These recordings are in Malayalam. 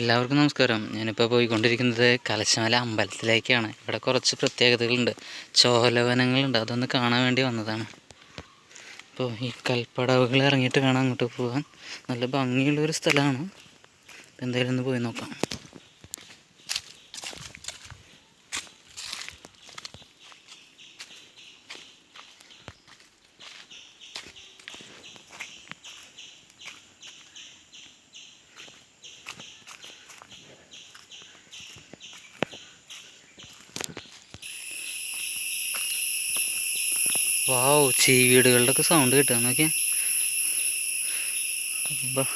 എല്ലാവർക്കും നമസ്കാരം. ഞാനിപ്പോൾ പോയിക്കൊണ്ടിരിക്കുന്നത് കലശമല അമ്പലത്തിലേക്കാണ്. ഇവിടെ കുറച്ച് പ്രത്യേകതകളുണ്ട്, ചോലവനങ്ങളുണ്ട്, അതൊന്ന് കാണാൻ വേണ്ടി വന്നതാണ്. അപ്പോൾ ഈ കൽപ്പടവുകൾ ഇറങ്ങിയിട്ട് വേണം അങ്ങോട്ട് പോകാൻ. നല്ല ഭംഗിയുള്ളൊരു സ്ഥലമാണ്. എന്തായാലും ഒന്ന് പോയി നോക്കാം. വാവ്, ചീവീടുകളുടെ ഒക്കെ സൗണ്ട് കിട്ടുക നോക്കിയാൽ. അപ്പം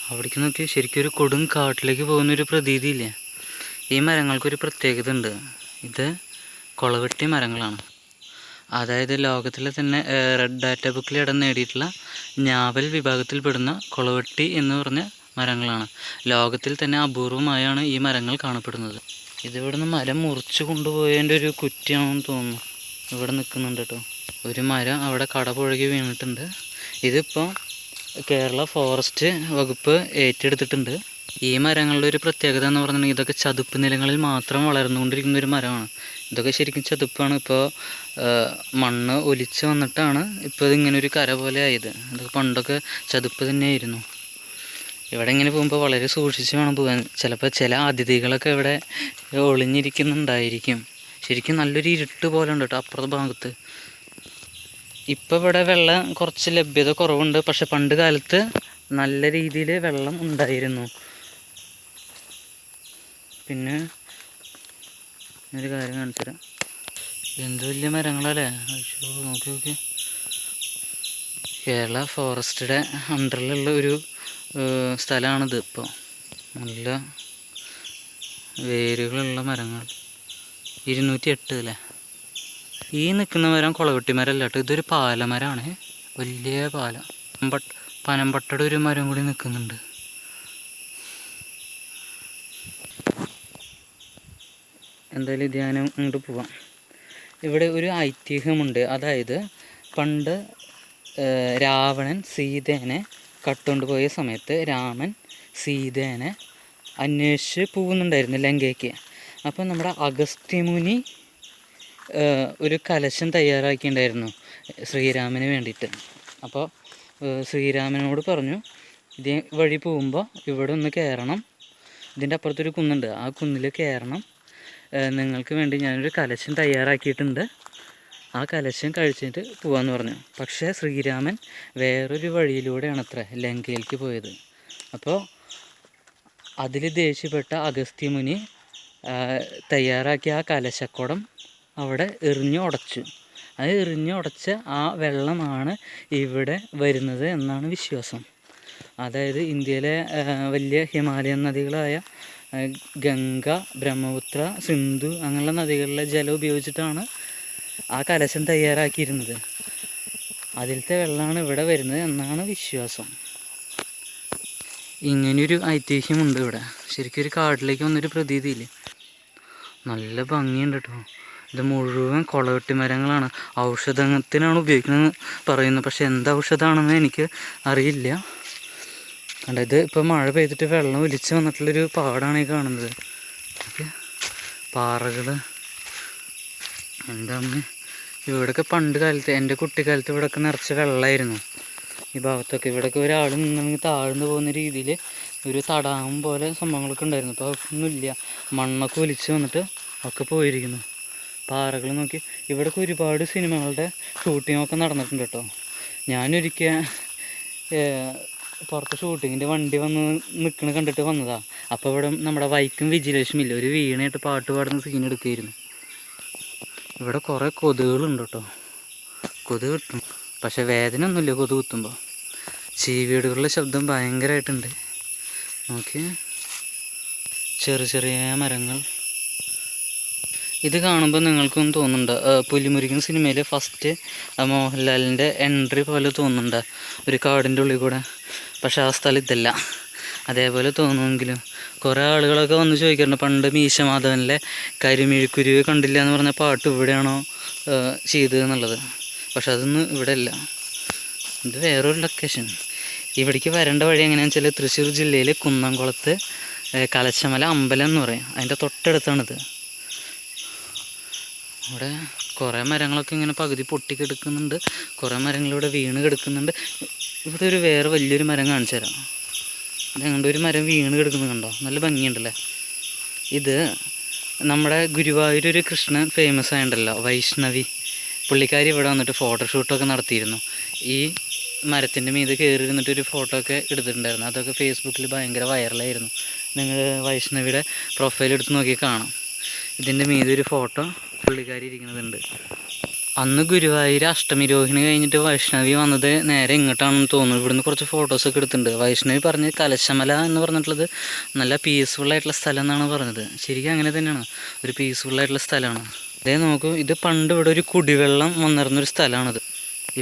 അവിടേക്ക് നോക്കി ശരിക്കും ഒരു കൊടും കാട്ടിലേക്ക് പോകുന്നൊരു പ്രതീതിയില്ലേ. ഈ മരങ്ങൾക്കൊരു പ്രത്യേകത ഉണ്ട്. ഇത് കൊളവെട്ടി മരങ്ങളാണ്. അതായത് ലോകത്തിലെ തന്നെ റെഡ് ഡാറ്റ ബുക്കിൽ ഇടം നേടിയിട്ടുള്ള ഞാവൽ വിഭാഗത്തിൽപ്പെടുന്ന കൊളവെട്ടി എന്ന് പറഞ്ഞ മരങ്ങളാണ്. ലോകത്തിൽ തന്നെ അപൂർവമായാണ് ഈ മരങ്ങൾ കാണപ്പെടുന്നത്. ഇതിവിടുന്ന് മരം മുറിച്ച് കൊണ്ടുപോയതിൻ്റെ ഒരു കുറ്റിയാണെന്ന് തോന്നുന്നു. ഇവിടെ നിൽക്കുന്നുണ്ട് കേട്ടോ. ഒരു മരം അവിടെ കടപുഴകി വീണിട്ടുണ്ട്. ഇതിപ്പോൾ കേരള ഫോറസ്റ്റ് വകുപ്പ് ഏറ്റെടുത്തിട്ടുണ്ട്. ഈ മരങ്ങളുടെ ഒരു പ്രത്യേകത എന്ന് പറഞ്ഞിട്ടുണ്ടെങ്കിൽ ഇതൊക്കെ ചതുപ്പ് നിലങ്ങളിൽ മാത്രം വളർന്നുകൊണ്ടിരിക്കുന്ന ഒരു മരമാണ്. ഇതൊക്കെ ശരിക്കും ചതുപ്പാണ്. ഇപ്പോൾ മണ്ണ് ഒലിച്ച് വന്നിട്ടാണ് ഇപ്പോൾ ഇതിങ്ങനൊരു കര പോലെ ആയത്. ഇതൊക്കെ പണ്ടൊക്കെ ചതുപ്പ് തന്നെയായിരുന്നു. ഇവിടെ ഇങ്ങനെ പോകുമ്പോൾ വളരെ സൂക്ഷിച്ച് വേണം പോകാൻ. ചിലപ്പോൾ ചില അതിഥികളൊക്കെ ഇവിടെ ഒളിഞ്ഞിരിക്കുന്നുണ്ടായിരിക്കും. ശരിക്കും നല്ലൊരു ഇരുട്ട് പോലെ ഉണ്ട് കേട്ടോ അപ്പുറത്തെ ഭാഗത്ത്. ഇപ്പം ഇവിടെ വെള്ളം കുറച്ച് ലഭ്യത കുറവുണ്ട്. പക്ഷെ പണ്ട് കാലത്ത് നല്ല രീതിയിൽ വെള്ളം ഉണ്ടായിരുന്നു. പിന്നെ ഒരു കാര്യം കാണിച്ചു തരാം. എന്ത് വലിയ മരങ്ങളല്ലേ. നോക്കി നോക്കി. കേരള ഫോറസ്റ്റിയുടെ അണ്ടറിലുള്ള ഒരു സ്ഥലമാണിത്. ഇപ്പോൾ നല്ല വേരുകളുള്ള മരങ്ങൾ. 208 അല്ലേ. ഈ നിൽക്കുന്ന മരം കുളവെട്ടി മരമല്ല കേട്ടോ, ഇതൊരു പാലമരമാണ്. വലിയ പാലം. പനമ്പട്ടയുടെ ഒരു മരം കൂടി നിൽക്കുന്നുണ്ട്. എന്തായാലും ഇത് ഞാൻ അങ്ങോട്ട് പോവാം. ഇവിടെ ഒരു ഐതിഹ്യമുണ്ട്. അതായത് പണ്ട് രാവണൻ സീതേനെ കട്ടുകൊണ്ട് പോയ സമയത്ത് രാമൻ സീതേനെ അന്വേഷിച്ച് പോകുന്നുണ്ടായിരുന്നു ലങ്കയ്ക്ക്. അപ്പോൾ നമ്മുടെ അഗസ്ത്യമുനി ഒരു കലശം തയ്യാറാക്കിയിട്ടുണ്ടായിരുന്നു ശ്രീരാമന് വേണ്ടിയിട്ട്. അപ്പോൾ ശ്രീരാമനോട് പറഞ്ഞു, ഇതേ വഴി പോകുമ്പോൾ ഇവിടെ ഒന്ന് കയറണം, ഇതിൻ്റെ അപ്പുറത്തൊരു കുന്നുണ്ട്, ആ കുന്നിൽ കയറണം, നിങ്ങൾക്ക് വേണ്ടി ഞാനൊരു കലശം തയ്യാറാക്കിയിട്ടുണ്ട്, ആ കലശം കഴിച്ചിട്ട് പോകാമെന്ന് പറഞ്ഞു. പക്ഷേ ശ്രീരാമൻ വേറൊരു വഴിയിലൂടെയാണ് അത്ര ലങ്കയിലേക്ക് പോയത്. അപ്പോൾ അതിൽ ദേഷ്യപ്പെട്ട അഗസ്ത്യമുനി തയ്യാറാക്കിയ ആ കലശക്കുടം അവിടെ എറിഞ്ഞുടച്ചു. അത് എറിഞ്ഞുടച്ച ആ വെള്ളമാണ് ഇവിടെ വരുന്നത് എന്നാണ് വിശ്വാസം. അതായത് ഇന്ത്യയിലെ വലിയ ഹിമാലയൻ നദികളായ ഗംഗ, ബ്രഹ്മപുത്ര, സിന്ധു അങ്ങനെയുള്ള നദികളിലെ ജലം ഉപയോഗിച്ചിട്ടാണ് ആ കലശം തയ്യാറാക്കിയിരുന്നത്. അതിലത്തെ വെള്ളമാണ് ഇവിടെ വരുന്നത് എന്നാണ് വിശ്വാസം. ഇങ്ങനെയൊരു ഐതിഹ്യമുണ്ട് ഇവിടെ. ശരിക്കും ഒരു കാട്ടിലേക്ക് വന്നൊരു പ്രതീതിയില്ലേ. നല്ല ഭംഗിയുണ്ട് കേട്ടോ. ഇത് മുഴുവൻ കുളവെട്ടി മരങ്ങളാണ്. ഔഷധത്തിനാണ് ഉപയോഗിക്കുന്നത് പറയുന്നത്. പക്ഷെ എന്ത് ഔഷധമാണെന്ന് എനിക്ക് അറിയില്ല. കണ്ട, ഇത് ഇപ്പോൾ മഴ പെയ്തിട്ട് വെള്ളം ഒലിച്ച് വന്നിട്ടുള്ളൊരു പാടാണ് ഈ കാണുന്നത്. ഓക്കെ, പാറകൾ. എൻ്റെ അമ്മ, ഇവിടെയൊക്കെ പണ്ട് കാലത്ത് എൻ്റെ കുട്ടിക്കാലത്ത് ഇവിടെയൊക്കെ നിറച്ച് വെള്ളമായിരുന്നു ഈ ഭാഗത്തൊക്കെ. ഇവിടെയൊക്കെ ഒരാൾ നിന്നെങ്കിൽ താഴ്ന്നു പോകുന്ന രീതിയിൽ ഒരു തടാകം പോലെ സംഭവങ്ങളൊക്കെ ഉണ്ടായിരുന്നു. അപ്പോൾ അതൊന്നുമില്ല. മണ്ണൊക്കെ ഒലിച്ച് വന്നിട്ട് ഒക്കെ പോയിരിക്കുന്നു. പാറകൾ നോക്കി. ഇവിടെയൊക്കെ ഒരുപാട് സിനിമകളുടെ ഷൂട്ടിങ്ങൊക്കെ നടന്നിട്ടുണ്ട് കേട്ടോ. ഞാനൊരിക്കൽ പുറത്ത് ഷൂട്ടിങ്ങിൻ്റെ വണ്ടി വന്ന് നിൽക്കണ കണ്ടിട്ട് വന്നതാണ്. അപ്പോൾ ഇവിടെ നമ്മുടെ വൈക്കം വിജയലക്ഷ്മി ഇല്ല, ഒരു വീണയായിട്ട് പാട്ട് പാടുന്ന സീൻ എടുക്കുകയായിരുന്നു. ഇവിടെ കുറേ കൊതുകുകളുണ്ട് കേട്ടോ. കൊതുക് കിട്ടും, പക്ഷെ വേദന ഒന്നുമില്ല കൊതുക് കുത്തുമ്പോൾ. ചീവീടുകളുടെ ശബ്ദം ഭയങ്കരമായിട്ടുണ്ട്. നോക്കി, ചെറിയ ചെറിയ മരങ്ങൾ. ഇത് കാണുമ്പോൾ നിങ്ങൾക്കും തോന്നുന്നുണ്ട് പുലിമുരുകൻ സിനിമയിൽ ഫസ്റ്റ് മോഹൻലാലിൻ്റെ എൻട്രി പോലെ തോന്നുന്നുണ്ട്, ഒരു കാടിൻ്റെ ഉള്ളിൽ കൂടെ. പക്ഷെ ആ സ്ഥലം ഇതല്ല. അതേപോലെ തോന്നുമെങ്കിലും കുറേ ആളുകളൊക്കെ വന്ന് ചോദിക്കാറുണ്ട്, പണ്ട് മീശ മാധവനിലെ കരിമിഴിക്കുരുവി കണ്ടില്ല എന്ന് പറഞ്ഞ പാട്ട് ഇവിടെയാണോ ചെയ്തത് എന്നുള്ളത്. പക്ഷെ അതൊന്നും ഇവിടെ അല്ല, ഇത് വേറൊരു ലൊക്കേഷൻ. ഇവിടേക്ക് വരേണ്ട വഴി എങ്ങനെയാണെന്ന് വെച്ചാൽ തൃശ്ശൂർ ജില്ലയിൽ കുന്നംകുളത്ത് കലശമല അമ്പലം എന്ന് പറയും, അതിൻ്റെ തൊട്ടടുത്താണിത്. ഇവിടെ കുറേ മരങ്ങളൊക്കെ ഇങ്ങനെ പകുതി പൊട്ടിക്കെടുക്കുന്നുണ്ട്, കുറേ മരങ്ങളിവിടെ വീണ് കിടക്കുന്നുണ്ട്. ഇവിടെ ഒരു വേറെ വലിയൊരു മരം കാണിച്ചു തരാം. ഞങ്ങളുടെ ഒരു മരം വീണ് കിടക്കുന്നത് കണ്ടോ, നല്ല ഭംഗിയുണ്ടല്ലേ. ഇത് നമ്മുടെ ഗുരുവായൂർ ഒരു കൃഷ്ണൻ ഫേമസ് ആയിട്ടുണ്ടല്ലോ, വൈഷ്ണവി, പുള്ളിക്കാരി ഇവിടെ വന്നിട്ട് ഫോട്ടോഷൂട്ടൊക്കെ നടത്തിയിരുന്നു. ഈ മരത്തിൻ്റെ മീത് കയറി ഇരുന്നിട്ട് ഒരു ഫോട്ടോ ഒക്കെ എടുത്തിട്ടുണ്ടായിരുന്നു. അതൊക്കെ ഫേസ്ബുക്കിൽ ഭയങ്കര വൈറലായിരുന്നു. നിങ്ങൾ വൈഷ്ണവിയുടെ പ്രൊഫൈൽ എടുത്ത് നോക്കി കാണാം. ഇതിൻ്റെ മീതെ ഒരു ഫോട്ടോ പുള്ളിക്കാരി ഇരിക്കുന്നതുണ്ട്. അന്ന് ഗുരുവായൂർ അഷ്ടമി രോഹിണി കഴിഞ്ഞിട്ട് വൈഷ്ണവി വന്നത് നേരെ ഇങ്ങോട്ടാണെന്ന് തോന്നുന്നു. ഇവിടുന്ന് കുറച്ച് ഫോട്ടോസൊക്കെ എടുത്തിട്ടുണ്ട്. വൈഷ്ണവി പറഞ്ഞ് കലശമല എന്ന് പറഞ്ഞിട്ടുള്ളത് നല്ല പീസ്ഫുള്ളായിട്ടുള്ള സ്ഥലം എന്നാണ് പറഞ്ഞത്. ശരിക്കും അങ്ങനെ തന്നെയാണ്, ഒരു പീസ്ഫുള്ളായിട്ടുള്ള സ്ഥലമാണ്. അതേ നോക്കൂ, ഇത് പണ്ട് ഇവിടെ ഒരു കുടിവെള്ളം വന്നിരുന്നൊരു സ്ഥലമാണിത്.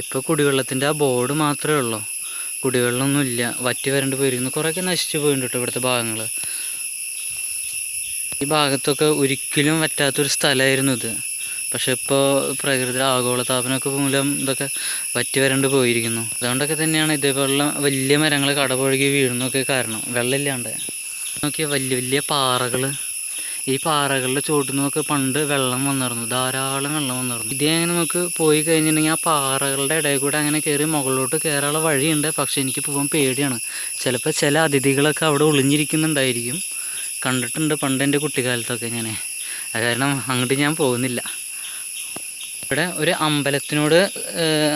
ഇപ്പോൾ കുടിവെള്ളത്തിൻ്റെ ആ ബോർഡ് മാത്രമേ ഉള്ളൂ, കുടിവെള്ളമൊന്നുമില്ല, വറ്റി വരണ്ട് പോയിരിക്കുന്നു. കുറേയൊക്കെ നശിച്ചു പോയിട്ടുണ്ട് കേട്ടോ ഇവിടുത്തെ ഭാഗങ്ങൾ. ഈ ഭാഗത്തൊക്കെ ഒരിക്കലും വറ്റാത്തൊരു സ്ഥലമായിരുന്നു ഇത്. പക്ഷെ ഇപ്പോൾ പ്രകൃതി ആഗോളതാപനമൊക്കെ മൂലം ഇതൊക്കെ വറ്റി വരണ്ട് പോയിരിക്കുന്നു. അതുകൊണ്ടൊക്കെ തന്നെയാണ് ഇതേപോലുള്ള വലിയ മരങ്ങൾ കടപുഴകി വീഴുന്നൊക്കെ കാരണം, വെള്ളമില്ലാണ്ട്. നോക്കിയാൽ വലിയ വലിയ പാറകൾ, ഈ പാറകളുടെ ചോട്ടിൽ നിന്നൊക്കെ പണ്ട് വെള്ളം വന്നിരുന്നു, ധാരാളം വെള്ളം വന്നിരുന്നു. ഇതേ അങ്ങനെ നമുക്ക് പോയി കഴിഞ്ഞിട്ടുണ്ടെങ്കിൽ ആ പാറകളുടെ ഇടയിൽ കൂടെ അങ്ങനെ കയറി മുകളിലോട്ട് കയറാനുള്ള വഴിയുണ്ട്. പക്ഷെ എനിക്ക് പോകാൻ പേടിയാണ്. ചിലപ്പോൾ ചില അതിഥികളൊക്കെ അവിടെ ഒളിഞ്ഞിരിക്കുന്നുണ്ടായിരിക്കും, കണ്ടിട്ടുണ്ട് പണ്ട് എൻ്റെ കുട്ടിക്കാലത്തൊക്കെ ഞാൻ. അത് കാരണം അങ്ങോട്ട് ഞാൻ പോകുന്നില്ല. ഇവിടെ ഒരു അമ്പലത്തിനോട്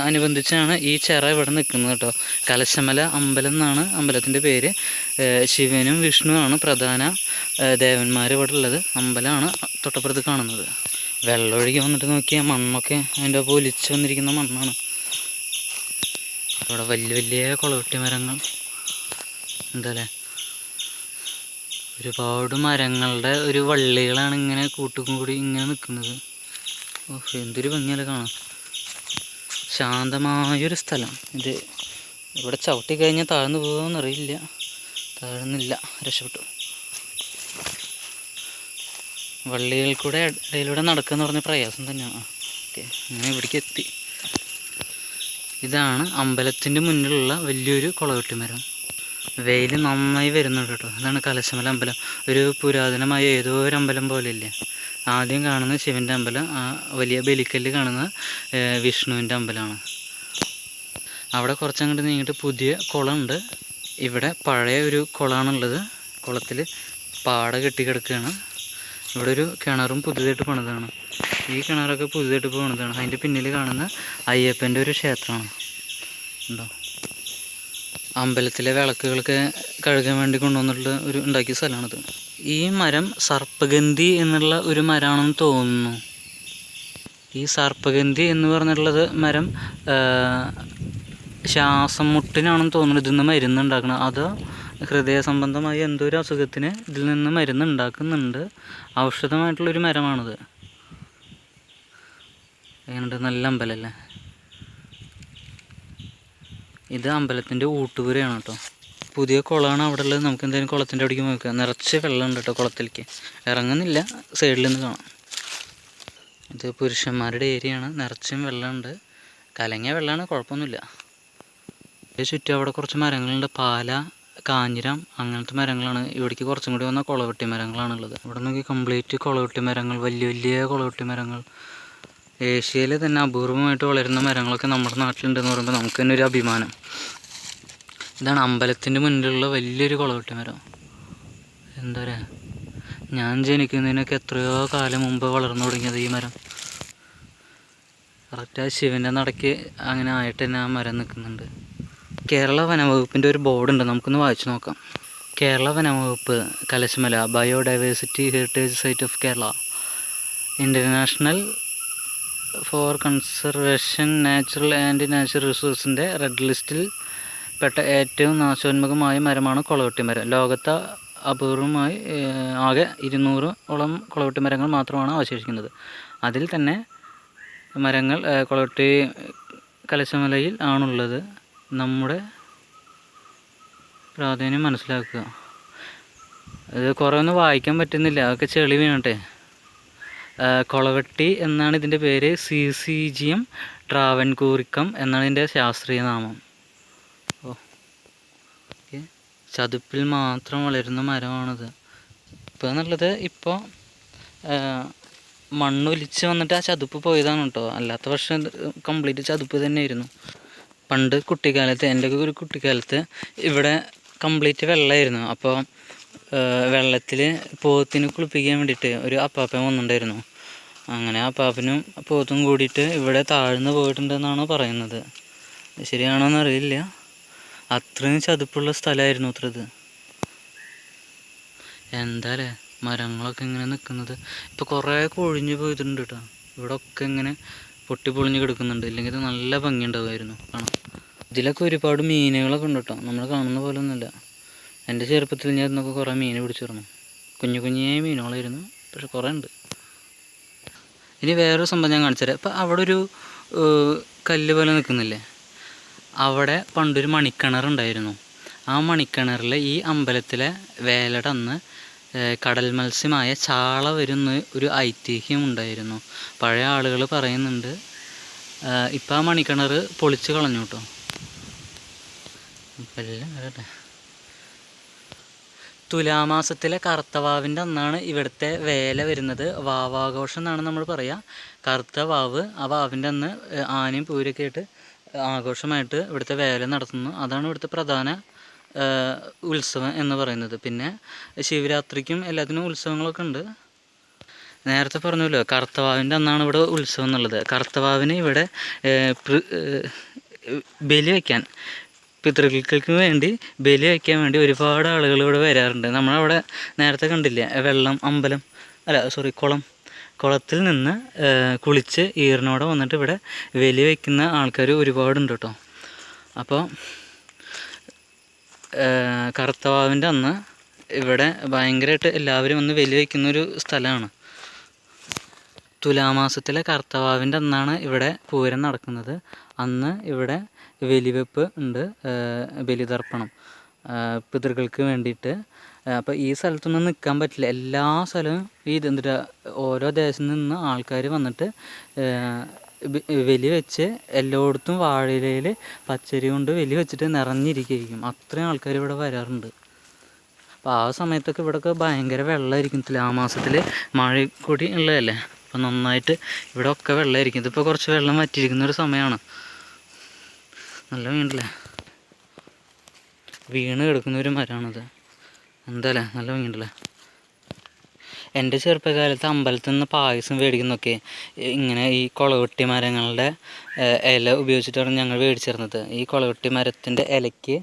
അനുബന്ധിച്ചാണ് ഈ ചിറ ഇവിടെ നിൽക്കുന്നത് കേട്ടോ. കലശമല അമ്പലം എന്നാണ് അമ്പലത്തിൻ്റെ പേര്. ശിവനും വിഷ്ണുവാണ് പ്രധാന ദേവന്മാർ ഇവിടെ ഉള്ളത്. അമ്പലമാണ് തൊട്ടപ്പുറത്ത് കാണുന്നത്. വെള്ളമൊഴുകി വന്നിട്ട് നോക്കിയാൽ മണ്ണൊക്കെ അതിൻ്റെ ഒപ്പം ഒലിച്ച് വന്നിരിക്കുന്ന മണ്ണാണ്. ഇവിടെ വലിയ വലിയ കുളവെട്ടി മരങ്ങൾ ഉണ്ടല്ലേ, ഒരുപാട് മരങ്ങളുടെ ഒരു വള്ളികളാണ് ഇങ്ങനെ കൂട്ടും കൂടി ഇങ്ങനെ നിൽക്കുന്നത്. ഓഹ്, എന്തൊരു ഭംഗിയല്ലേ കാണാം. ശാന്തമായൊരു സ്ഥലം ഇത്. ഇവിടെ ചവിട്ടി കഴിഞ്ഞാൽ താഴ്ന്നു പോകുമെന്നറിയില്ല, താഴ്ന്നില്ല, രക്ഷപ്പെട്ടു. വള്ളികൾ കൂടെ ഇടയിലൂടെ നടക്കുക എന്ന് പറഞ്ഞ പ്രയാസം തന്നെയാണ്. ഓക്കെ, അങ്ങനെ ഇവിടേക്ക് എത്തി. ഇതാണ് അമ്പലത്തിൻ്റെ മുന്നിലുള്ള വലിയൊരു കുളവെട്ടി മരം. വെയിൽ നന്നായി വരുന്നുണ്ട് കേട്ടോ. ഇതാണ് കലശമല അമ്പലം. ഒരു പുരാതനമായ ഏതോ ഒരു അമ്പലം പോലെയില്ലേ. ആദ്യം കാണുന്ന ശിവൻ്റെ അമ്പലം, ആ വലിയ ബലിക്കല്ല് കാണുന്ന വിഷ്ണുവിൻ്റെ അമ്പലമാണ്. അവിടെ കുറച്ചങ്ങോട്ട് നീങ്ങിയിട്ട് പുതിയ കുളമുണ്ട്. ഇവിടെ പഴയ ഒരു കുളമാണുള്ളത്. കുളത്തിൽ പാട കെട്ടിക്കിടക്കുകയാണ്. ഇവിടെ ഒരു കിണറും പുതിയതായിട്ട് പണിതാണ്. ഈ കിണറൊക്കെ പുതിയതായിട്ട് പണിതാണ്. അതിൻ്റെ പിന്നിൽ കാണുന്ന അയ്യപ്പൻ്റെ ഒരു ക്ഷേത്രമാണ്. ഉണ്ടോ, അമ്പലത്തിലെ വിളക്കുകളൊക്കെ കഴുകാൻ വേണ്ടി കൊണ്ടുവന്നിട്ടുള്ള ഒരു ഉണ്ടാക്കിയ സ്ഥലമാണിത്. ഈ മരം സർപ്പഗന്ധി എന്നുള്ള ഒരു മരമാണെന്ന് തോന്നുന്നു. ഈ സർപ്പഗന്ധി എന്ന് പറഞ്ഞിട്ടുള്ളത് മരം ശ്വാസം മുട്ടിനാണെന്ന് തോന്നുന്നു ഇതിൽ നിന്ന് മരുന്നുണ്ടാക്കുന്നത്. അത് ഹൃദയ സംബന്ധമായ എന്തോ ഒരു അസുഖത്തിന് ഇതിൽ നിന്ന് മരുന്ന് ഉണ്ടാക്കുന്നുണ്ട്. ഔഷധമായിട്ടുള്ളൊരു മരമാണിത്. എങ്ങനെയുണ്ട്, നല്ല അമ്പലമല്ലേ. ഇത് അമ്പലത്തിൻ്റെ ഊട്ടുപുരയാണ് കേട്ടോ. പുതിയ കുളമാണ് അവിടെ ഉള്ളത്. നമുക്ക് എന്തായാലും കുളത്തിൻ്റെ അവിടേക്ക് നോക്കാം. നിറച്ച് വെള്ളമുണ്ട് കേട്ടോ കുളത്തിലേക്ക്. ഇറങ്ങുന്നില്ല, സൈഡിൽ നിന്ന് കാണാം. ഇത് പുരുഷന്മാരുടെ ഏരിയയാണ്, നിറച്ചും വെള്ളമുണ്ട്. കലങ്ങിയ വെള്ളമാണ്, കുഴപ്പമൊന്നുമില്ല. ചുറ്റും അവിടെ കുറച്ച് മരങ്ങളുണ്ട്, പാല, കാഞ്ഞിരം, അങ്ങനത്തെ മരങ്ങളാണ്. ഇവിടേക്ക് കുറച്ചും കൂടി വന്ന കുളവെട്ടി മരങ്ങളാണുള്ളത്. ഇവിടെ നോക്കി കംപ്ലീറ്റ് കുളവെട്ടി മരങ്ങൾ, വലിയ വലിയ കുളവെട്ടി മരങ്ങൾ. ഏഷ്യയിൽ തന്നെ അപൂർവമായിട്ട് വളരുന്ന മരങ്ങളൊക്കെ നമ്മുടെ നാട്ടിലുണ്ടെന്ന് പറയുമ്പോൾ നമുക്ക് തന്നെ ഒരു അഭിമാനം. ഇതാണ് അമ്പലത്തിൻ്റെ മുന്നിലുള്ള വലിയൊരു കുളവെട്ടി മരം. എന്താ പറയുക, ഞാൻ ജനിക്കുന്നതിനൊക്കെ എത്രയോ കാലം മുമ്പ് വളർന്നു തുടങ്ങിയത് ഈ മരം. കറക്റ്റ് ആ ശിവൻ്റെ നടയ്ക്ക് അങ്ങനെ ആയിട്ട് തന്നെ ആ മരം നിൽക്കുന്നുണ്ട്. കേരള വനംവകുപ്പിൻ്റെ ഒരു ബോർഡുണ്ട്, നമുക്കൊന്ന് വായിച്ചു നോക്കാം. കേരള വനംവകുപ്പ് Kalashamala biodiversity heritage site of Kerala, international for conservation natural and natural റിസോഴ്സിൻ്റെ റെഡ് ലിസ്റ്റിൽ പെട്ട ഏറ്റവും നാശോന്മുഖമായ മരമാണ് കുളവെട്ടി മരം. ലോകത്ത് അപൂർവമായി ആകെ 200ഓളം കുളവെട്ടി മരങ്ങൾ മാത്രമാണ് അവശേഷിക്കുന്നത്. അതിൽ തന്നെ മരങ്ങൾ കുളവെട്ടി കലശമലയിൽ ആണുള്ളത്. നമ്മുടെ പ്രാധാന്യം മനസ്സിലാക്കുക. ഇത് കുറേ ഒന്നും വായിക്കാൻ പറ്റുന്നില്ല, അതൊക്കെ ചെളി വീണട്ടെ. കുളവെട്ടി എന്നാണ് ഇതിൻ്റെ പേര്. സിസിജിയം ട്രാവൻകൂറിക്കം എന്നാണ് ഇതിൻ്റെ ശാസ്ത്രീയ നാമം. ഓ, ചതുപ്പിൽ മാത്രം വളരുന്ന മരമാണിത്. ഇപ്പോൾ എന്നുള്ളത് ഇപ്പോൾ മണ്ണൊലിച്ച് വന്നിട്ട് ആ ചതുപ്പ് പോയതാണ് കേട്ടോ. അല്ലാത്ത പക്ഷം കംപ്ലീറ്റ് ചതുപ്പ് തന്നെയായിരുന്നു. പണ്ട് കുട്ടിക്കാലത്ത്, എൻ്റെയൊക്കെ ഒരു കുട്ടിക്കാലത്ത് ഇവിടെ കംപ്ലീറ്റ് വെള്ളമായിരുന്നു. അപ്പോൾ വെള്ളത്തിൽ പോത്തിനെ കുളിപ്പിക്കാൻ വേണ്ടിയിട്ട് ഒരു അപ്പാപ്പൻ വന്നിട്ടുണ്ടായിരുന്നു. അങ്ങനെ അപ്പാപ്പനും പോത്തും കൂടിയിട്ട് ഇവിടെ താഴ്ന്നു പോയിട്ടുണ്ടെന്നാണ് പറയുന്നത്. ശരിയാണോന്ന് അറിയില്ല. അത്രയും ചതുപ്പുള്ള സ്ഥലമായിരുന്നു അത്ര ഇത്. എന്താ അല്ലേ മരങ്ങളൊക്കെ ഇങ്ങനെ നിൽക്കുന്നത്. ഇപ്പോൾ കുറേ കൊഴിഞ്ഞ് പോയിട്ടുണ്ട് കേട്ടോ. ഇവിടെ ഒക്കെ ഇങ്ങനെ പൊട്ടിപ്പൊളിഞ്ഞ് കിടക്കുന്നുണ്ട്. ഇല്ലെങ്കിൽ ഇത് നല്ല ഭംഗി ഉണ്ടാകുമായിരുന്നു കാണാം. ഇതിലൊക്കെ ഒരുപാട് മീനുകളൊക്കെ ഉണ്ട് കേട്ടോ. നമ്മൾ കാണുന്ന പോലെ ഒന്നുമില്ല. എൻ്റെ ചെറുപ്പത്തിൽ ഞാൻ ഇതിനൊക്കെ കുറേ മീൻ പിടിച്ചിരുന്നു. കുഞ്ഞു കുഞ്ഞേ മീനുകളായിരുന്നു, പക്ഷെ കുറേ ഉണ്ട്. ഇനി വേറൊരു സംഭവം ഞാൻ കാണിച്ചു തരാം. ഇപ്പം അവിടെ ഒരു കല്ല് പോലെ നിൽക്കുന്നില്ലേ, അവിടെ പണ്ടൊരു മണിക്കിണറുണ്ടായിരുന്നു. ആ മണിക്കിണറിൽ ഈ അമ്പലത്തിലെ വേലയുടെ അന്ന് കടൽ മത്സ്യമായ ചാള വരുന്ന ഒരു ഐതിഹ്യം ഉണ്ടായിരുന്നു. പഴയ ആളുകൾ പറയുന്നുണ്ട്. ഇപ്പം ആ മണിക്കിണർ പൊളിച്ച് കളഞ്ഞു കേട്ടോ. വരട്ടെ. തുലാമാസത്തിലെ കറുത്തവാവിൻ്റെ അന്നാണ് ഇവിടുത്തെ വേല വരുന്നത്. വാവാഘോഷം എന്നാണ് നമ്മൾ പറയുക. കറുത്ത വാവ്, ആ വാവിൻ്റെ അന്ന് ആനയും പൂരൊക്കെ ആയിട്ട് ആഘോഷമായിട്ട് ഇവിടുത്തെ വേല നടത്തുന്നു. അതാണ് ഇവിടുത്തെ പ്രധാന ഉത്സവം എന്ന് പറയുന്നത്. പിന്നെ ശിവരാത്രിക്കും എല്ലാത്തിനും ഉത്സവങ്ങളൊക്കെ ഉണ്ട്. നേരത്തെ പറഞ്ഞല്ലോ കറുത്തവാവിൻ്റെ അന്നാണ് ഇവിടെ ഉത്സവം എന്നുള്ളത്. കറുത്തവാവിന് ഇവിടെ ബലി വയ്ക്കാൻ, പിതൃക്കൾക്ക് വേണ്ടി ബലി വയ്ക്കാൻ വേണ്ടി ഒരുപാട് ആളുകൾ ഇവിടെ വരാറുണ്ട്. നമ്മളവിടെ നേരത്തെ കണ്ടില്ലേ വെള്ളം, അമ്പലം കുളത്തിൽ നിന്ന് കുളിച്ച് ഈറിനോടെ വന്നിട്ട് ഇവിടെ ബലി വയ്ക്കുന്ന ആൾക്കാർ ഒരുപാടുണ്ട് കേട്ടോ. അപ്പോൾ കറുത്തവാവിൻ്റെ അന്ന് ഇവിടെ ഭയങ്കരമായിട്ട് എല്ലാവരും വന്ന് ബലി വയ്ക്കുന്നൊരു സ്ഥലമാണ്. തുലാമാസത്തിലെ കറുത്തവാവിൻ്റെ അന്നാണ് ഇവിടെ പൂരം നടക്കുന്നത്. അന്ന് ഇവിടെ ബലിവെപ്പ് ഉണ്ട്, ബലിതർപ്പണം പിതൃക്കൾക്ക് വേണ്ടിയിട്ട്. അപ്പോൾ ഈ സ്ഥലത്തൊന്നും നിൽക്കാൻ പറ്റില്ല. എല്ലാ സ്ഥലവും എന്നിട്ട് ഓരോ ദേശത്ത് നിന്ന് ആൾക്കാർ വന്നിട്ട് ബലി വെച്ച് എല്ലായിടത്തും വാഴയിലയിൽ പച്ചരി കൊണ്ട് ബലി വെച്ചിട്ട് നിറഞ്ഞിരിക്കുകയായിരിക്കും. അത്രയും ആൾക്കാർ ഇവിടെ വരാറുണ്ട്. അപ്പോൾ ആ സമയത്തൊക്കെ ഇവിടെയൊക്കെ ഭയങ്കര വെള്ളമായിരിക്കും. തുലാമാസത്തിൽ മഴ കൂടി ഉള്ളതല്ലേ, അപ്പോൾ നന്നായിട്ട് ഇവിടെ ഒക്കെ വെള്ളമായിരിക്കും. ഇതിപ്പോൾ കുറച്ച് വെള്ളം വറ്റിയിരിക്കുന്നൊരു സമയമാണ്. നല്ല വീണ്ടല്ലേ, വീണ് കിടക്കുന്നൊരു മരമാണത്. എന്താല്ലേ നല്ല ഭംഗിയുണ്ടല്ലേ. എൻ്റെ ചെറുപ്പകാലത്ത് അമ്പലത്തിൽ നിന്ന് പായസം മേടിക്കുന്നതൊക്കെ ഇങ്ങനെ ഈ കുളവെട്ടി മരങ്ങളുടെ ഇല ഉപയോഗിച്ചിട്ടാണ് ഞങ്ങൾ മേടിച്ചിരുന്നത്. ഈ കുളവെട്ടി മരത്തിൻ്റെ ഇലയ്ക്ക്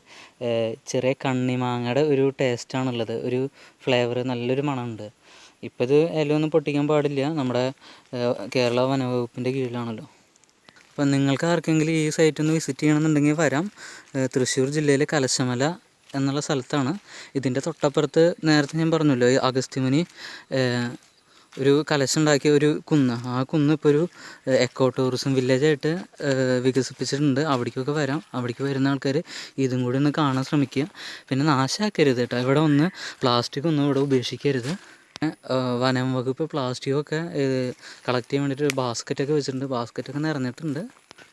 ചെറിയ കണ്ണിമാങ്ങയുടെ ഒരു ടേസ്റ്റാണുള്ളത്, ഒരു ഫ്ലേവർ, നല്ലൊരു മണമുണ്ട്. ഇപ്പോൾ ഇത് ഇലയൊന്നും പൊട്ടിക്കാൻ പാടില്ല, നമ്മുടെ കേരള വനവകുപ്പിൻ്റെ കീഴിലാണല്ലോ. അപ്പം നിങ്ങൾക്ക് ആർക്കെങ്കിലും ഈ സൈറ്റ് ഒന്ന് വിസിറ്റ് ചെയ്യണമെന്നുണ്ടെങ്കിൽ വരാം. തൃശ്ശൂർ ജില്ലയിലെ കലശമല എന്നുള്ള സ്ഥലത്താണ്. ഇതിൻ്റെ തൊട്ടപ്പുറത്ത് നേരത്തെ ഞാൻ പറഞ്ഞല്ലോ ഈ അഗസ്ത്യമുനി ഒരു കലശമുണ്ടാക്കിയ ഒരു കുന്ന്, ആ കുന്ന് ഇപ്പോൾ ഒരു എക്കോ ടൂറിസം വില്ലേജായിട്ട് വികസിപ്പിച്ചിട്ടുണ്ട്. അവിടേക്കൊക്കെ വരാം. അവിടേക്ക് വരുന്ന ആൾക്കാർ ഇതും കൂടി ഒന്ന് കാണാൻ ശ്രമിക്കുക. പിന്നെ നാശമാക്കരുത് കേട്ടോ. ഇവിടെ ഒന്ന് പ്ലാസ്റ്റിക് ഒന്നും ഇവിടെ ഉപേക്ഷിക്കരുത്. വനം വകുപ്പ് പ്ലാസ്റ്റിക്കൊക്കെ കളക്ട് ചെയ്യാൻ വേണ്ടിയിട്ട് ബാസ്ക്കറ്റൊക്കെ വെച്ചിട്ടുണ്ട്. ബാസ്ക്കറ്റൊക്കെ നിറഞ്ഞിട്ടുണ്ട്.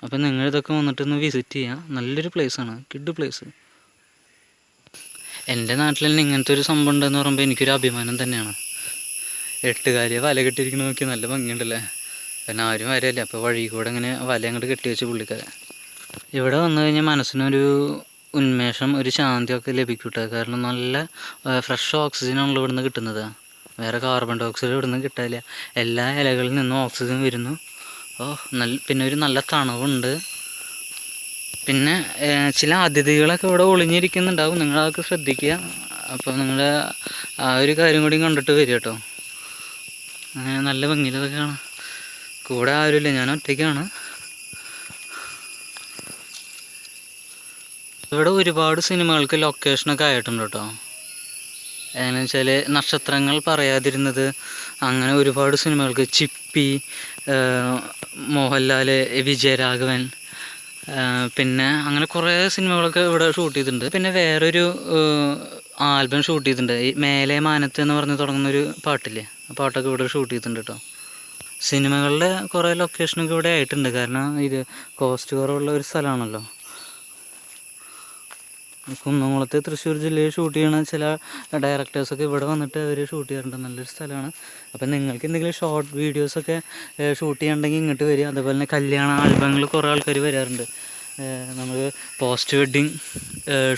അപ്പം നിങ്ങളിതൊക്കെ വന്നിട്ടൊന്ന് വിസിറ്റ് ചെയ്യുക. നല്ലൊരു പ്ലേസാണ്, കിഡ് പ്ലേസ്. എൻ്റെ നാട്ടിൽ തന്നെ ഇങ്ങനത്തെ ഒരു സംഭവം ഉണ്ടെന്ന് പറയുമ്പോൾ എനിക്കൊരു അഭിമാനം തന്നെയാണ്. എട്ടുകാലിയെ വല കെട്ടിയിരിക്കുന്ന നോക്കി നല്ല ഭംഗിയുണ്ടല്ലേ. പിന്നെ ആരും വരല്ലേ, അപ്പോൾ വഴി കൂടെ ഇങ്ങനെ വല അങ്ങോട്ട് കെട്ടി വെച്ച് പുള്ളിക്കാരൻ. ഇവിടെ വന്നു കഴിഞ്ഞാൽ മനസ്സിനൊരു ഉന്മേഷം, ഒരു ശാന്തിയൊക്കെ ലഭിക്കട്ടെ. കാരണം നല്ല ഫ്രഷ് ഓക്സിജനാണല്ലോ ഇവിടുന്ന് കിട്ടുന്നത്. വേറെ കാർബൺ ഡൈ ഓക്സൈഡ് ഇവിടുന്ന് കിട്ടാനില്ല. എല്ലാ ഇലകളിൽ നിന്നും ഓക്സിജൻ വരുന്നു. പിന്നെ ഒരു നല്ല തണവുണ്ട്. പിന്നെ ചില അതിഥികളൊക്കെ ഇവിടെ ഒളിഞ്ഞിരിക്കുന്നുണ്ടാവും, നിങ്ങളതൊക്കെ ശ്രദ്ധിക്കുക. അപ്പോൾ നിങ്ങൾ ആ ഒരു കാര്യം കൂടി കണ്ടിട്ട് വരിക കേട്ടോ. നല്ല ഭംഗിയിലതൊക്കെ കാണാം. കൂടെ ആരുമില്ല, ഞാൻ ഒറ്റയ്ക്കാണ്. ഇവിടെ ഒരുപാട് സിനിമകൾക്ക് ലൊക്കേഷനൊക്കെ ആയിട്ടുണ്ട് കേട്ടോ. എന്നു വെച്ചാൽ നക്ഷത്രങ്ങൾ പറയാതിരുന്നത്, അങ്ങനെ ഒരുപാട് സിനിമകൾക്ക്, ചിപ്പി, മോഹൻലാൽ, വിജയരാഘവൻ, പിന്നെ അങ്ങനെ കുറേ സിനിമകളൊക്കെ ഇവിടെ ഷൂട്ട് ചെയ്തിട്ടുണ്ട്. പിന്നെ വേറൊരു ആൽബം ഷൂട്ട് ചെയ്തിട്ടുണ്ട്. ഈ മേലെ മാനത്ത് എന്ന് പറഞ്ഞ് തുടങ്ങുന്നൊരു പാട്ടില്ലേ, ആ പാട്ടൊക്കെ ഇവിടെ ഷൂട്ട് ചെയ്തിട്ടുണ്ട് കേട്ടോ. സിനിമകളുടെ കുറേ ലൊക്കേഷനൊക്കെ ഇവിടെ ആയിട്ടുണ്ട്. കാരണം ഇത് കോസ്റ്റ് കുറവുള്ള ഒരു സ്ഥലമാണല്ലോ. കുന്നംകുളത്തെ തൃശ്ശൂർ ജില്ലയിൽ ഷൂട്ട് ചെയ്യണ ചില ഡയറക്ടേഴ്സൊക്കെ ഇവിടെ വന്നിട്ട് അവർ ഷൂട്ട് ചെയ്യാറുണ്ട്. നല്ലൊരു സ്ഥലമാണ്. അപ്പം നിങ്ങൾക്ക് എന്തെങ്കിലും ഷോർട്ട് വീഡിയോസൊക്കെ ഷൂട്ട് ചെയ്യണമെങ്കിൽ ഇങ്ങോട്ട് വരിക. അതുപോലെ തന്നെ കല്യാണ ആൽബങ്ങളിൽ കുറേ ആൾക്കാർ വരാറുണ്ട്. നമ്മൾ പോസ്റ്റ് വെഡ്ഡിങ്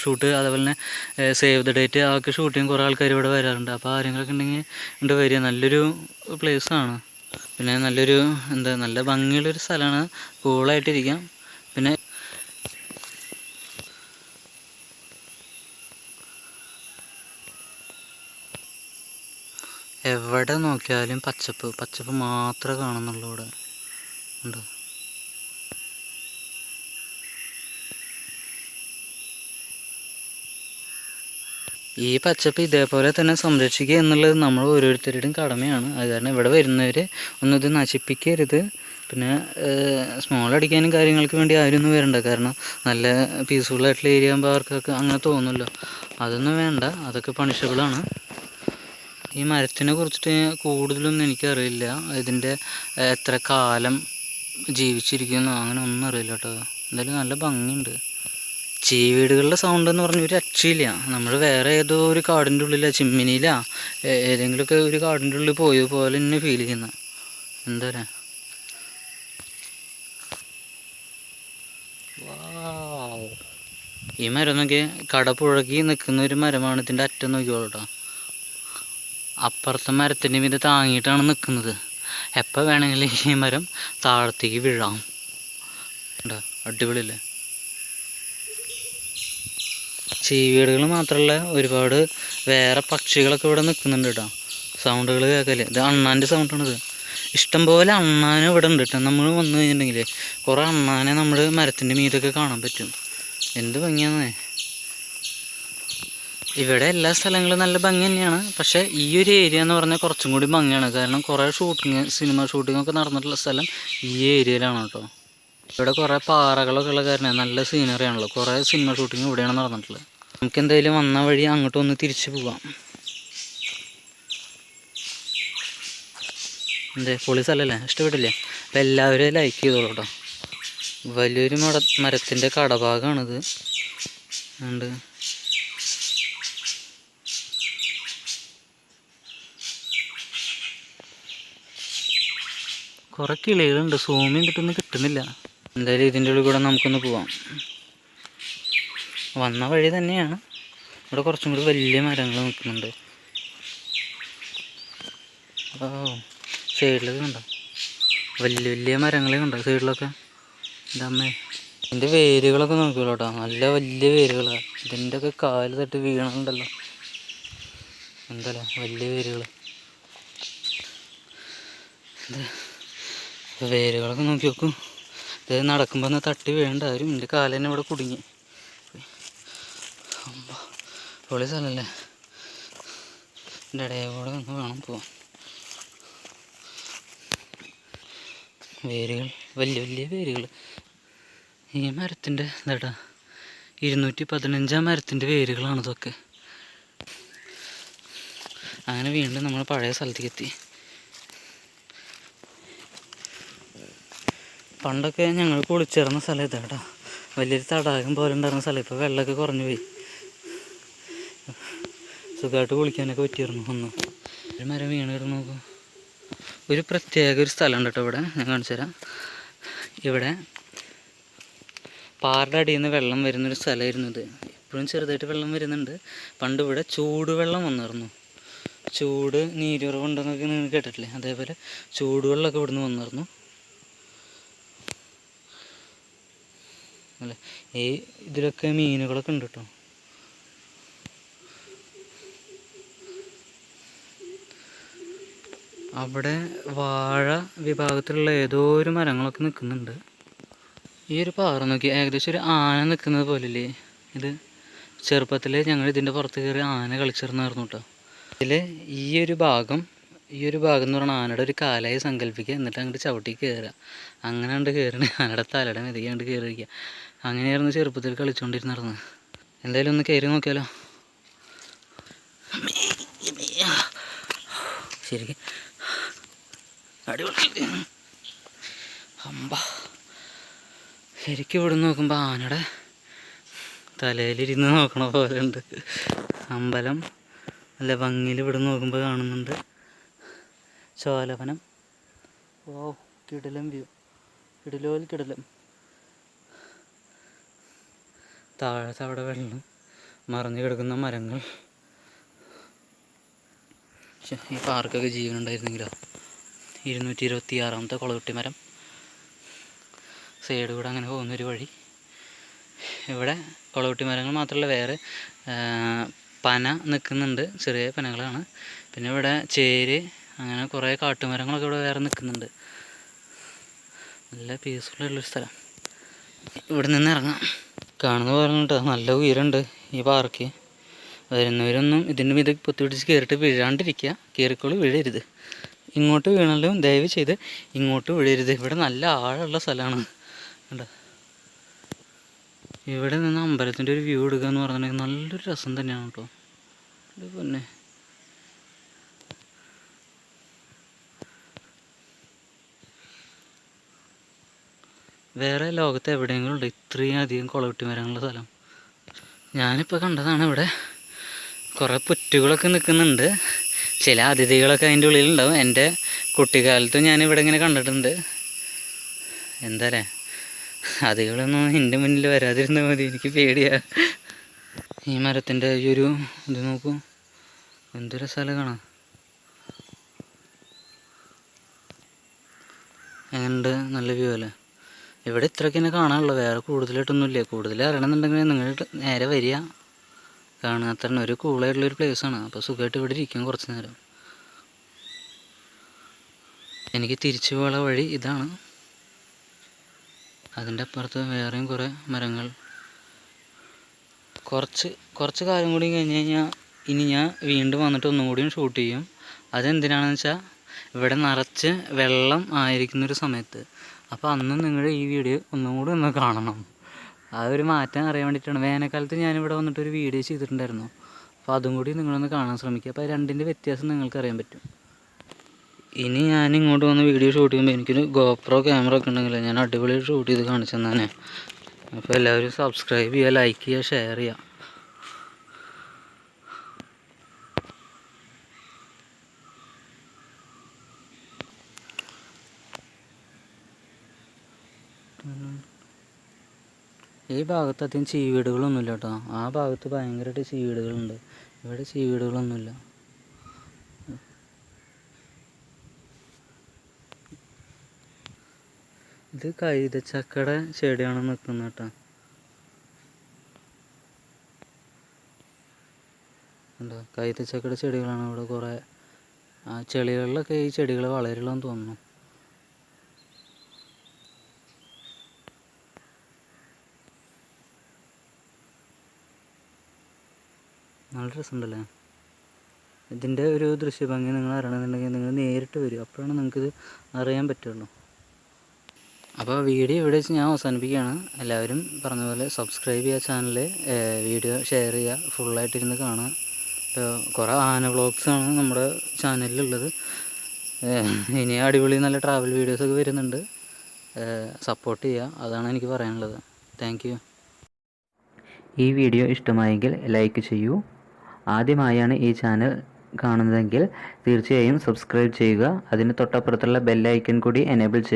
ഷൂട്ട്, അതുപോലെ തന്നെ സേവ് ദ ഡേറ്റ് അതൊക്കെ ഷൂട്ട് ചെയ്യാൻ കുറേ ആൾക്കാർ ഇവിടെ വരാറുണ്ട്. അപ്പോൾ ആരെങ്കിലുമൊക്കെ ഉണ്ടെങ്കിൽ ഇവിടെ വരിക. നല്ലൊരു പ്ലേസാണ്. പിന്നെ നല്ലൊരു നല്ല ഭംഗിയുള്ളൊരു സ്ഥലമാണ്. കൂളായിട്ടിരിക്കാം. പിന്നെ എവിടെ നോക്കിയാലും പച്ചപ്പ് മാത്രമേ കാണുന്നുള്ളൂ ഇവിടെ. ഉണ്ട്. ഈ പച്ചപ്പ് ഇതേപോലെ തന്നെ സംരക്ഷിക്കുക എന്നുള്ളത് നമ്മൾ ഓരോരുത്തരുടെയും കടമയാണ്. അത് കാരണം ഇവിടെ വരുന്നവർ ഒന്നും ഇത് നശിപ്പിക്കരുത്. പിന്നെ സ്മോൾ അടിക്കാനും കാര്യങ്ങൾക്ക് വേണ്ടി ആരും ഒന്നും വരണ്ട. കാരണം നല്ല പീസ്ഫുള്ളായിട്ടുള്ള ഏരിയ ആകുമ്പോൾ അവർക്കൊക്കെ അങ്ങനെ തോന്നുമല്ലോ. അതൊന്നും വേണ്ട, അതൊക്കെ പണിഷബിളാണ്. ഈ മരത്തിനെ കുറിച്ചിട്ട് കൂടുതലൊന്നും എനിക്കറിയില്ല. ഇതിൻ്റെ എത്ര കാലം ജീവിച്ചിരിക്കുന്നു അങ്ങനെ ഒന്നും അറിയില്ല കേട്ടോ. എന്തായാലും നല്ല ഭംഗിയുണ്ട്. ചീവീടുകളുടെ സൗണ്ട് എന്ന് പറഞ്ഞ ഒരു രക്ഷയില്ല. നമ്മൾ വേറെ ഏതോ ഒരു കാടിൻ്റെ ഉള്ളിലാണ്, ചിമ്മിനിയിലാ ഏതെങ്കിലുമൊക്കെ ഒരു കാടിൻ്റെ ഉള്ളിൽ പോയതുപോലെ തന്നെ ഫീൽ ചെയ്യുന്ന. എന്താ പറയുക, ഈ മരം നോക്കി കടപുഴകി നിൽക്കുന്ന ഒരു മരമാണ്. ഇതിൻ്റെ അറ്റം നോക്കിയോളൂ കേട്ടോ. അപ്പുറത്തെ മരത്തിൻ്റെ മീതെ താങ്ങിയിട്ടാണ് നിൽക്കുന്നത്. എപ്പോൾ വേണമെങ്കിലും ഈ മരം താഴത്തേക്ക് വീഴാം. ഉണ്ടോ, അടിപൊളിയല്ലേ. ചീവീടുകൾ മാത്രമല്ല, ഒരുപാട് വേറെ പക്ഷികളൊക്കെ ഇവിടെ നിൽക്കുന്നുണ്ട് കേട്ടോ. സൗണ്ടുകൾ കേൾക്കല്ലേ. ഇത് അണ്ണാൻ്റെ സൗണ്ടാണിത്. ഇഷ്ടംപോലെ അണ്ണാൻ ഇവിടെ ഉണ്ട് കേട്ടോ. നമ്മൾ വന്നു കഴിഞ്ഞിട്ടുണ്ടെങ്കിൽ കുറേ അണ്ണാനെ നമ്മൾ മരത്തിൻ്റെ മീതൊക്കെ കാണാൻ പറ്റും. എന്ത് ഭംഗിയാന്നേ. ഇവിടെ എല്ലാ സ്ഥലങ്ങളും നല്ല ഭംഗി തന്നെയാണ്. പക്ഷേ ഈ ഒരു ഏരിയ എന്ന് പറഞ്ഞാൽ കുറച്ചും കൂടി ഭംഗിയാണ്. കാരണം കുറേ സിനിമ ഷൂട്ടിങ്ങൊക്കെ നടന്നിട്ടുള്ള സ്ഥലം ഈ ഏരിയയിലാണ് കേട്ടോ. ഇവിടെ കുറേ പാറകളൊക്കെ ഉള്ള കാരണം നല്ല സീനറി ആണല്ലോ. കുറേ സിനിമ ഷൂട്ടിങ് ഇവിടെയാണ് നടന്നിട്ടുള്ളത്. നമുക്ക് എന്തായാലും വന്ന വഴി അങ്ങോട്ടൊന്ന് തിരിച്ചു പോവാം. പൊളി സ്ഥലമല്ലേ, ഇഷ്ടപ്പെട്ടില്ലേ? അപ്പം എല്ലാവരും ലൈക്ക് ചെയ്തോളൂ കേട്ടോ. വലിയൊരു മരത്തിൻ്റെ കടഭാഗമാണിത്. ഉണ്ട്. കുറേ കിളികളുണ്ട്. സൂം ചെയ്തിട്ടൊന്നും കിട്ടുന്നില്ല. എന്തായാലും ഇതിൻ്റെ ഉള്ളിൽ കൂടെ നമുക്കൊന്ന് പോവാം. വന്ന വഴി തന്നെയാണ്. ഇവിടെ കുറച്ചും കൂടി വലിയ മരങ്ങൾ നിൽക്കുന്നുണ്ട്. ഓ, സൈഡിലൊക്കെ കണ്ടോ, വലിയ മരങ്ങളെ കണ്ടോ സൈഡിലൊക്കെ. ഇതമ്മേ, ഇതിൻ്റെ വേരുകളൊക്കെ നോക്കിയോളൂ കേട്ടോ. നല്ല വലിയ വേരുകളാണ്. ഇതിൻ്റെ ഒക്കെ കാല് തട്ടി വീണുണ്ടല്ലോ. എന്തല്ലേ വലിയ വേരുകൾ. വേരുകളൊക്കെ നോക്കി നോക്കും. ഇത് നടക്കുമ്പോൾ ഒന്ന് തട്ടി വീഴണ്ടാരും. എൻ്റെ കാല് തന്നെ ഇവിടെ കുടുങ്ങി. പൊളി സ്ഥലമല്ലേ. എൻ്റെ ഇടയിൽ കൂടെ ഒന്ന് വേണം പോവാൻ. വേരുകൾ, വലിയ വേരുകൾ. ഈ മരത്തിൻ്റെ എന്താ 215 മരത്തിൻ്റെ വേരുകളാണ് ഇതൊക്കെ. അങ്ങനെ വീണ്ടും നമ്മൾ പഴയ സ്ഥലത്തേക്ക് എത്തി. പണ്ടൊക്കെ ഞങ്ങൾ കുളിച്ചിറങ്ങുന്ന സ്ഥലം ഇതാ. വലിയൊരു തടാകം പോലെ ഉണ്ടായിരുന്ന സ്ഥലം. ഇപ്പോൾ വെള്ളമൊക്കെ കുറഞ്ഞു പോയി. സുഖമായിട്ട് കുളിക്കാനൊക്കെ പറ്റിയിരുന്നു. ഒന്നും ഒരു മരം വീണ് കിടന്ന് നോക്കും. ഒരു പ്രത്യേക ഒരു സ്ഥലമുണ്ട് കേട്ടോ ഇവിടെ. ഞാൻ കാണിച്ചു തരാം. ഇവിടെ പാറയുടെ അടിയിൽ നിന്ന് വെള്ളം വരുന്നൊരു സ്ഥലമായിരുന്നു ഇത്. ഇപ്പോഴും ചെറുതായിട്ട് വെള്ളം വരുന്നുണ്ട്. പണ്ട് ഇവിടെ ചൂടുവെള്ളം വന്നിരുന്നു. ചൂട് നീരുറവുണ്ടെന്നൊക്കെ നിങ്ങൾ കേട്ടിട്ടില്ലേ? അതേപോലെ ചൂടുവെള്ളമൊക്കെ ഇവിടുന്ന് വന്നിരുന്നു അല്ലേ. ഈ ഇതിലൊക്കെ മീനുകളൊക്കെ ഉണ്ട് കേട്ടോ. അവിടെ വാഴ വിഭാഗത്തിലുള്ള ഏതോ ഒരു മരങ്ങളൊക്കെ നിൽക്കുന്നുണ്ട്. ഈ ഒരു പാറ നോക്കി ഏകദേശം ഒരു ആന നിൽക്കുന്നത് പോലില്ലേ ഇത്. ചെറുപ്പത്തിൽ ഞങ്ങൾ ഇതിൻ്റെ പുറത്ത് കയറി ആന കളിച്ചിരുന്നായിരുന്നു കേട്ടോ. ഇതിൽ ഈ ഒരു ഭാഗം എന്ന് പറഞ്ഞാൽ ആനയുടെ ഒരു കാലായി സങ്കല്പിക്കുക. എന്നിട്ട് അങ്ങോട്ട് ചവിട്ടി കയറുക. അങ്ങനെ കണ്ട് കയറണേ ആനയുടെ തലയുടെ മെതിക്ക് കണ്ട് കയറിയിരിക്കുക. അങ്ങനെയായിരുന്നു ചെറുപ്പത്തിൽ കളിച്ചുകൊണ്ടിരുന്നിരുന്നത്. എന്തായാലും ഒന്ന് കയറി നോക്കിയാലോ. ശരിക്കും അടിപൊളി. അമ്പ ശരിക്കും ഇവിടെ നോക്കുമ്പോൾ ആനയുടെ തലയിലിരുന്ന് നോക്കണ പോലെ ഉണ്ട്. അമ്പലം നല്ല ഭംഗിയിൽ ഇവിടെ നോക്കുമ്പോൾ കാണുന്നുണ്ട്. ചോലവനം. ഓ കിടിലം വ്യൂ, കിടിലം. താഴത്തെ അവിടെ വെള്ളം, മറഞ്ഞു കിടക്കുന്ന മരങ്ങൾ. ഈ പാർക്കൊക്കെ ജീവനുണ്ടായിരുന്നെങ്കിലോ. 226-ാമത്തെ കൊളകുട്ടി മരം. സൈഡ് കൂടെ അങ്ങനെ പോകുന്നൊരു വഴി. ഇവിടെ കൊളകുട്ടി മരങ്ങൾ മാത്രമല്ല, വേറെ പന നിൽക്കുന്നുണ്ട്, ചെറിയ പനകളാണ്. പിന്നെ ഇവിടെ ചേര്, അങ്ങനെ കുറേ കാട്ടുമരങ്ങളൊക്കെ ഇവിടെ വേറെ നിൽക്കുന്നുണ്ട്. നല്ല പീസ്ഫുള്ളായിട്ടുള്ളൊരു സ്ഥലം. ഇവിടെ നിന്ന് ഇറങ്ങാം. കാണുന്ന പറഞ്ഞിട്ടോ നല്ല ഉയരമുണ്ട് ഈ പാർക്ക്. വരുന്നവരൊന്നും ഇതിൻ്റെ മീതെ പൊത്തിപ്പിടിച്ച് കയറിയിട്ട് വീഴാണ്ടിരിക്കുക. കയറിക്കോളി, വീഴരുത്. ഇങ്ങോട്ട് വീണാലും ദയവ് ചെയ്ത് ഇങ്ങോട്ട് വീഴരുത്. ഇവിടെ നല്ല ആഴമുള്ള സ്ഥലമാണ്. കണ്ടോ, ഇവിടെ നിന്ന് അമ്പലത്തിൻ്റെ ഒരു വ്യൂ എടുക്കുക എന്ന് പറഞ്ഞിട്ടുണ്ടെങ്കിൽ നല്ലൊരു രസം തന്നെയാണ് കേട്ടോ. ഇത് പിന്നെ വേറെ ലോകത്ത് എവിടെയെങ്കിലും ഉണ്ട് ഇത്രയും അധികം കൊളകുട്ടി മരങ്ങളുള്ള സ്ഥലം? ഞാനിപ്പോൾ കണ്ടതാണ്. ഇവിടെ കുറേ പുറ്റുകളൊക്കെ നിൽക്കുന്നുണ്ട്. ചില അതിഥികളൊക്കെ അതിൻ്റെ ഉള്ളിലുണ്ടാവും. എൻ്റെ കുട്ടിക്കാലത്തും ഞാനിവിടെ ഇങ്ങനെ കണ്ടിട്ടുണ്ട്. എന്താ അതികളൊന്നും എൻ്റെ മുന്നിൽ വരാതിരുന്നാൽ മതി, എനിക്ക് പേടിയാണ്. ഈ മരത്തിൻ്റെ ഈ ഒരു ഇത് നോക്കൂ, എന്തൊരു സ്ഥലം കാണാം. എങ്ങനെയുണ്ട്? നല്ല വ്യൂ അല്ലേ? ഇവിടെ ഇത്രയൊക്കെ തന്നെ കാണാനുള്ളൂ, വേറെ കൂടുതലായിട്ടൊന്നുമില്ല. കൂടുതൽ അറിയണമെന്നുണ്ടെങ്കിൽ നിങ്ങൾ നേരെ വരിക, കാണുക. അത്ര ഒരു കൂളായിട്ടുള്ളൊരു പ്ലേസാണ്. അപ്പോൾ സുഖമായിട്ട് ഇവിടെ ഇരിക്കും കുറച്ച് നേരം. എനിക്ക് തിരിച്ചു പോകാനുള്ള വഴി ഇതാണ്. അതിൻ്റെ അപ്പുറത്ത് വേറെയും കുറേ മരങ്ങൾ. കുറച്ച് കാലം കൂടി കഴിഞ്ഞ് കഴിഞ്ഞാൽ ഇനി ഞാൻ വീണ്ടും വന്നിട്ട് ഒന്നും കൂടിയും ഷൂട്ട് ചെയ്യും. അതെന്തിനാണെന്ന് വെച്ചാൽ ഇവിടെ നിറച്ച് വെള്ളം ആയിരിക്കുന്നൊരു സമയത്ത്. അപ്പോൾ അന്ന് നിങ്ങൾ ഈ വീഡിയോ ഒന്നും കൂടി ഒന്ന് കാണണം. ആ ഒരു മാറ്റം അറിയാൻ വേണ്ടിയിട്ടാണ്. വേനൽക്കാലത്ത് ഞാനിവിടെ വന്നിട്ടൊരു വീഡിയോ ചെയ്തിട്ടുണ്ടായിരുന്നു. അപ്പോൾ അതും കൂടി നിങ്ങളൊന്ന് കാണാൻ ശ്രമിക്കുക. അപ്പോൾ രണ്ടിൻ്റെ വ്യത്യാസം നിങ്ങൾക്ക് അറിയാൻ പറ്റും. ഇനി ഞാൻ ഇങ്ങോട്ട് വന്ന് വീഡിയോ ഷൂട്ട് ചെയ്യുമ്പോൾ എനിക്കൊരു ഗോപ്രോ ക്യാമറ ഒക്കെ ഉണ്ടെങ്കിൽ ഞാൻ അടിപൊളി ഷൂട്ട് ചെയ്ത് കാണിച്ചു തന്നെ. അപ്പോൾ എല്ലാവരും സബ്സ്ക്രൈബ് ചെയ്യുക, ലൈക്ക് ചെയ്യുക, ഷെയർ ചെയ്യുക. ഈ ഭാഗത്ത് അധികം ചീവീടുകളൊന്നുമില്ല കേട്ടോ. ആ ഭാഗത്ത് ഭയങ്കരമായിട്ട് ചീവീടുകളുണ്ട്. ഇവിടെ ചീവീടുകളൊന്നുമില്ല. ഇത് കൈതച്ചക്കയുടെ ചെടിയാണ് നിൽക്കുന്നത് കേട്ടോ. എന്താ, കൈതച്ചക്കയുടെ ചെടികളാണ് ഇവിടെ കുറേ. ആ ചെളികളിലൊക്കെ ഈ ചെടികൾ വളരുള്ളതെന്ന് തോന്നുന്നു. നല്ല രസമുണ്ടല്ലേ? ഇതിൻ്റെ ഒരു ദൃശ്യഭംഗി നിങ്ങൾ അറിയണമെന്നുണ്ടെങ്കിൽ നിങ്ങൾ നേരിട്ട് വരും, അപ്പോഴാണ് നിങ്ങൾക്കിത് അറിയാൻ പറ്റുള്ളൂ. അപ്പോൾ വീഡിയോ ഇവിടെ വെച്ച് ഞാൻ അവസാനിപ്പിക്കുകയാണ്. എല്ലാവരും പറഞ്ഞ പോലെ സബ്സ്ക്രൈബ് ചെയ്യുക ചാനൽ, വീഡിയോ ഷെയർ ചെയ്യുക, ഫുള്ളായിട്ടിരുന്ന് കാണുക. ഇപ്പോൾ കുറേ ആന വ്ളോഗ്സാണ് നമ്മുടെ ചാനലിലുള്ളത്. ഇനി അടിപൊളി നല്ല ട്രാവൽ വീഡിയോസൊക്കെ വരുന്നുണ്ട്. സപ്പോർട്ട് ചെയ്യുക, അതാണ് എനിക്ക് പറയാനുള്ളത്. Thank you. ഈ വീഡിയോ ഇഷ്ടമായെങ്കിൽ ലൈക്ക് ചെയ്യൂ. ആദ്യമായാണ് ഈ ചാനൽ കാണുന്നതെങ്കിൽ തീർച്ചയായും സബ്സ്ക്രൈബ് ചെയ്യുക. അതിന് തൊട്ടപ്പുറത്തുള്ള ബെൽ ഐക്കൺ കൂടി എനേബിൾ ചെയ്യുക.